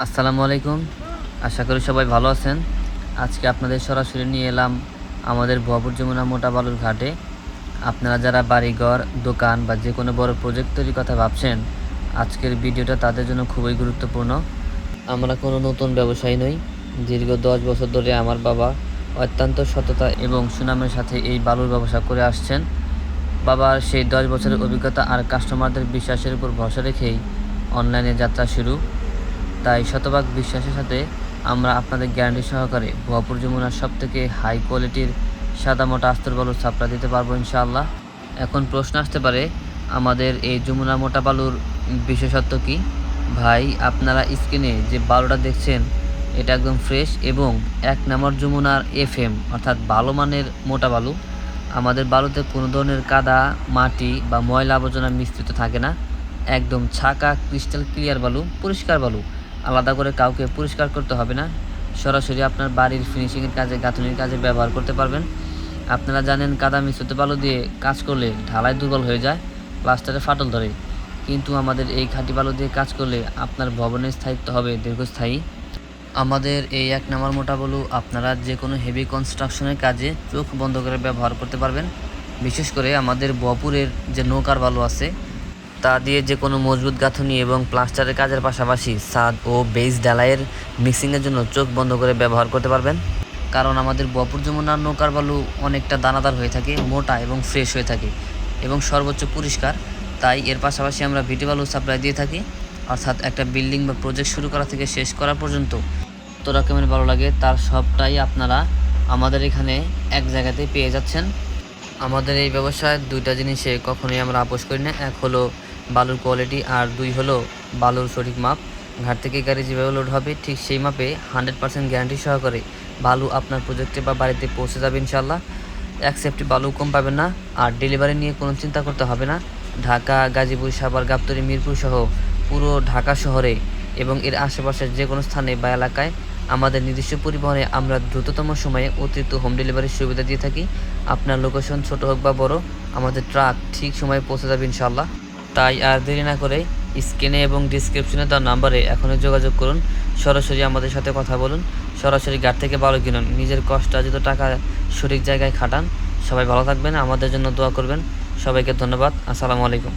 আসসালামু আলাইকুম। আশা করি সবাই ভালো আছেন। আজকে আপনাদের সরাসরি নিয়ে এলাম আমাদের ভুয়াপুর যমুনা মোটা বালুর ঘাটে। আপনারা যারা বাড়িঘর, দোকান বা যে কোনো বড় প্রজেক্ট তৈরির কথা ভাবছেন, আজকের ভিডিওটা তাদের জন্য খুবই গুরুত্বপূর্ণ। আমরা কোনো নতুন ব্যবসায়ী নই। দীর্ঘ 10 বছর ধরে আমার বাবা অত্যন্ত সততা এবং সুনামের সাথে এই বালুর ব্যবসা করে আসছেন। বাবার সেই 10 বছরের অভিজ্ঞতা আর কাস্টমারদের বিশ্বাসের উপর ভরসা রেখেই অনলাইনে যাত্রা শুরু। তাই শতভাগ বিশ্বাসের সাথে আমরা আপনাদের গ্যারান্টি সহকারে ভুয়াপুর যমুনার সবথেকে হাই কোয়ালিটির সাদামাটা আস্তর বালুর সাপ্লাই দিতে পারবো ইনশাআল্লাহ। এখন প্রশ্ন আসতে পারে, আমাদের এই যমুনা মোটা বালুর বিশেষত্ব কী? ভাই, আপনারা স্ক্রিনে যে বালুটা দেখছেন এটা একদম ফ্রেশ এবং 1 নম্বর যমুনার FM অর্থাৎ ভালো মানের মোটা বালু। আমাদের বালুতে কোনো ধরনের কাদা, মাটি বা ময়লা আবর্জনা মিশ্রিত থাকে না। একদম ছাকা ক্রিস্টাল ক্লিয়ার বালু, পরিষ্কার বালু। আলাদা করে কাউকে পরিষ্কার করতে হবে না। সরাসরি আপনার বাড়ির ফিনিশিংয়ের কাজে, গাঁথনির কাজে ব্যবহার করতে পারবেন। আপনারা জানেন কাদা মিশ্রিত বালু দিয়ে কাজ করলে ঢালাই দুর্বল হয়ে যায়, প্লাস্টারে ফাটল ধরে। কিন্তু আমাদের এই খাঁটি বালু দিয়ে কাজ করলে আপনার ভবনের স্থায়িত্ব হবে দীর্ঘস্থায়ী। আমাদের এই 1 নম্বর মোটা বালু আপনারা যে কোনো হেভি কনস্ট্রাকশনের কাজে চোখ বন্ধ করে ব্যবহার করতে পারবেন। বিশেষ করে আমাদের ভুয়াপুরের যে নৌকার বালু আছে তা দিয়ে যে কোনো মজবুত গাঁথনি এবং প্লাস্টারের কাজের পাশাপাশি ছাদ ও বেস ঢালাইয়ের মিক্সিংয়ের জন্য চোখ বন্ধ করে ব্যবহার করতে পারবেন। কারণ আমাদের ভুয়াপুর যমুনার নৌকার বালু অনেকটা দানাদার হয়ে থাকে, মোটা এবং ফ্রেশ হয়ে থাকে এবং সর্বোচ্চ পরিষ্কার। তাই এর পাশাপাশি আমরা ভিটি বালু সাপ্লাই দিয়ে থাকি, অর্থাৎ একটা বিল্ডিং বা প্রজেক্ট শুরু করা থেকে শেষ করা পর্যন্ত যত রকমের ভালো লাগে তার সবটাই আপনারা আমাদের এখানে এক জায়গাতেই পেয়ে যাচ্ছেন। আমাদের এই ব্যবসায় 2টা জিনিসে কখনোই আমরা আপোষ করি না। এক হলো বালুর কোয়ালিটি, আর 2 হলো বালুর সঠিক মাপ। ঘাট থেকে গাড়ি যেভাবে লোড হবে ঠিক সেই মাপে 100% গ্যারান্টি সহকারে বালু আপনার প্রজেক্টে বা বাড়িতে পৌঁছে যাবে ইনশাল্লাহ। এক সেফটি বালু কম পাবেন না। আর ডেলিভারি নিয়ে কোনো চিন্তা করতে হবে না। ঢাকা, গাজীপুর, সাভার, গাবতলী, মিরপুর সহ পুরো ঢাকা শহরে এবং এর আশেপাশের যে কোনো স্থানে বা এলাকায় আমাদের নিজস্ব পরিবহনে আমরা দ্রুততম সময়ে অতিরিক্ত হোম ডেলিভারির সুবিধা দিয়ে থাকি। আপনার লোকেশন ছোট হোক বা বড়, আমাদের ট্রাক ঠিক সময়ে পৌঁছে যাবে ইনশাল্লাহ। তাই আর দেরি না করে স্ক্রিনে এবং ডিসক্রিপশনে দেওয়া নাম্বারে এখনই যোগাযোগ করুন। সরাসরি আমাদের সাথে কথা বলুন। সরাসরি ঘাট থেকে বালু কিনুন। নিজের কষ্টার্জিত টাকা সঠিক জায়গায় খাটান। সবাই ভালো থাকবেন, আমাদের জন্য দোয়া করবেন। সবাইকে ধন্যবাদ। আসসালামু আলাইকুম।